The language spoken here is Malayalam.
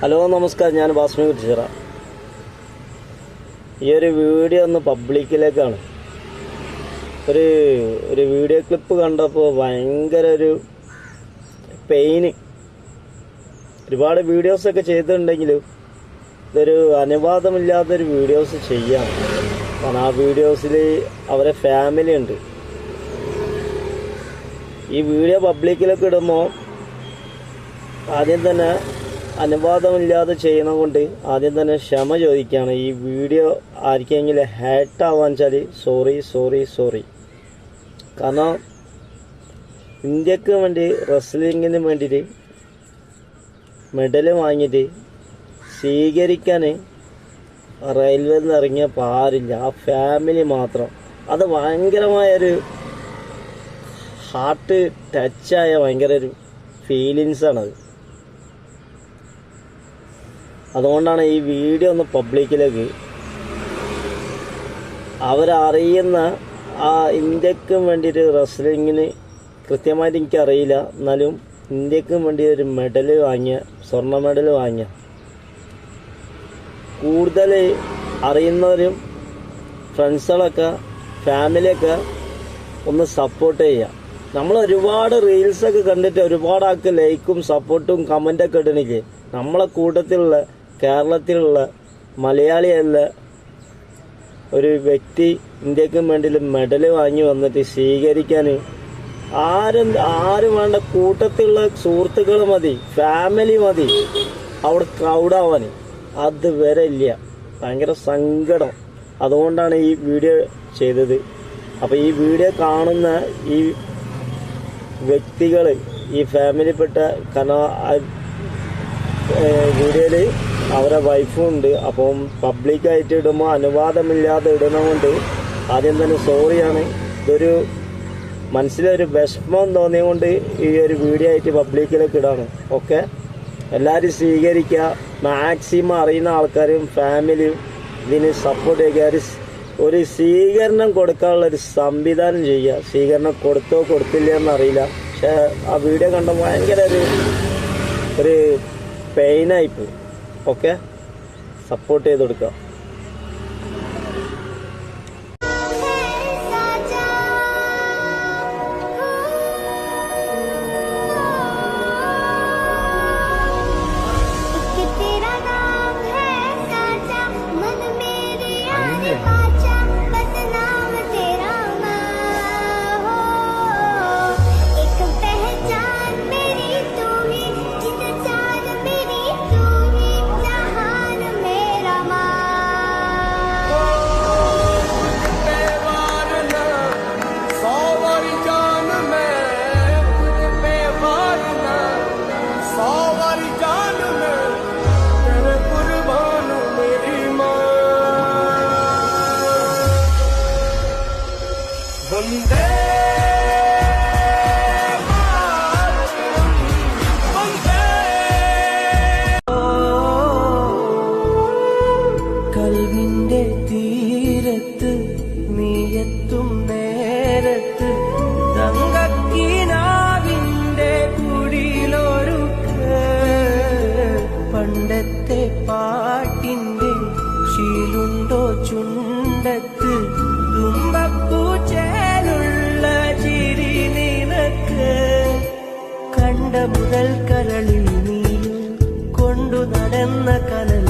ഹലോ നമസ്കാരം, ഞാൻ ബാസ്മി കുറ്റിച്ചിറ. ഈ ഒരു വീഡിയോ ഒന്ന് പബ്ലിക്കിലേക്കാണ്. ഒരു വീഡിയോ ക്ലിപ്പ് കണ്ടപ്പോൾ ഭയങ്കര ഒരു പെയിന്. ഒരുപാട് വീഡിയോസൊക്കെ ചെയ്തിട്ടുണ്ടെങ്കിലും ഇതൊരു അനുവാദമില്ലാത്തൊരു വീഡിയോസ് ചെയ്യാം. കാരണം ആ വീഡിയോസിൽ അവരെ ഫാമിലി ഉണ്ട്. ഈ വീഡിയോ പബ്ലിക്കിലേക്ക് ഇടുമ്പോൾ ആദ്യം തന്നെ അനുവാദമില്ലാതെ ചെയ്യണം കൊണ്ട് ആദ്യം തന്നെ ക്ഷമ ചോദിക്കുകയാണ്. ഈ വീഡിയോ ആർക്കെങ്കിലും ഹേർട്ടാവാൻ വെച്ചാൽ സോറി. കാരണം ഇന്ത്യക്ക് വേണ്ടി റെസ്ലിങ്ങിന് വേണ്ടിയിട്ട് മെഡൽ വാങ്ങിയിട്ട് സ്വീകരിക്കാൻ റെയിൽവേയിൽ നിന്ന് ഇറങ്ങിയപ്പോൾ ആരില്ല, ആ ഫാമിലി മാത്രം. അത് ഭയങ്കരമായൊരു ഹാർട്ട് ടച്ചായ ഭയങ്കര ഒരു ഫീലിങ്സാണത്. അതുകൊണ്ടാണ് ഈ വീഡിയോ ഒന്ന് പബ്ലിക്കിലേക്ക് അവരറിയുന്ന ആ ഇന്ത്യക്കും വേണ്ടിയിട്ട് റെസ്ലിങ്ങിന് കൃത്യമായിട്ട് എനിക്കറിയില്ല, എന്നാലും ഇന്ത്യക്കും വേണ്ടി ഒരു മെഡൽ വാങ്ങിയ, സ്വർണ്ണ മെഡൽ വാങ്ങിയ കൂടുതൽ അറിയുന്നവരും ഫ്രണ്ട്സുകളൊക്കെ ഫാമിലിയൊക്കെ ഒന്ന് സപ്പോർട്ട് ചെയ്യുക. നമ്മൾ ഒരുപാട് റീൽസൊക്കെ കണ്ടിട്ട് ഒരുപാട് ആൾക്ക് ലൈക്കും സപ്പോർട്ടും കമൻ്റൊക്കെ ഇടണില്ലേ. നമ്മളെ കൂട്ടത്തിലുള്ള കേരളത്തിലുള്ള മലയാളിയല്ല ഒരു വ്യക്തി ഇന്ത്യക്ക് വേണ്ടി മെഡൽ വാങ്ങി വന്നിട്ട് സ്വീകരിക്കാൻ ആരും വേണ്ട, കൂട്ടത്തിലുള്ള സുഹൃത്തുക്കൾ മതി, ഫാമിലി മതി അവിടെ ക്രൗഡാവാൻ. അതുവരെ ഇല്ല. ഭയങ്കര സങ്കടം. അതുകൊണ്ടാണ് ഈ വീഡിയോ ചെയ്തത്. അപ്പോൾ ഈ വീഡിയോ കാണുന്ന ഈ വ്യക്തികൾ, ഈ ഫാമിലിപ്പെട്ട, കാരണം വീഡിയോയിൽ അവരെ വൈഫും ഉണ്ട്. അപ്പം പബ്ലിക്കായിട്ട് ഇടുമ്പോൾ അനുവാദമില്ലാതെ ഇടുന്നതുകൊണ്ട് ആദ്യം തന്നെ സോറിയാണ്. ഇതൊരു മനസ്സിലൊരു വിഷമം തോന്നിയതുകൊണ്ട് ഈ ഒരു വീഡിയോ ആയിട്ട് പബ്ലിക്കിലേക്ക് ഇടാണ്. ഓക്കെ, എല്ലാവരും സ്വീകരിക്കുക. മാക്സിമം അറിയുന്ന ആൾക്കാരും ഫാമിലിയും ഇതിന് സപ്പോർട്ട് ചെയ്യുക. ഒരു സ്വീകരണം കൊടുക്കാനുള്ളൊരു സംവിധാനം ചെയ്യുക. സ്വീകരണം കൊടുത്തോ കൊടുത്തില്ല എന്നറിയില്ല, പക്ഷെ ആ വീഡിയോ കണ്ട ഭയങ്കര ഒരു പെയിനായിപ്പോയി. ഓക്കെ, സപ്പോർട്ട് ചെയ്ത് കൊടുക്കുക. കൽവിന്റെ തീരത്ത് നീയെത്തും നേരത്ത് തങ്കക്കിനാവിന്റെ കുടിലൊരുക്ക് പണ്ടത്തെ പാട്ടിന്റെ ശീലുണ്ടോ ചുണ്ടത്ത് തുമ്പപ്പൂച്ചേലുള്ള ചിരി നിനക്ക് കണ്ട മുതൽ കരളിൽ നീ കൊണ്ടു നടന്ന കനൽ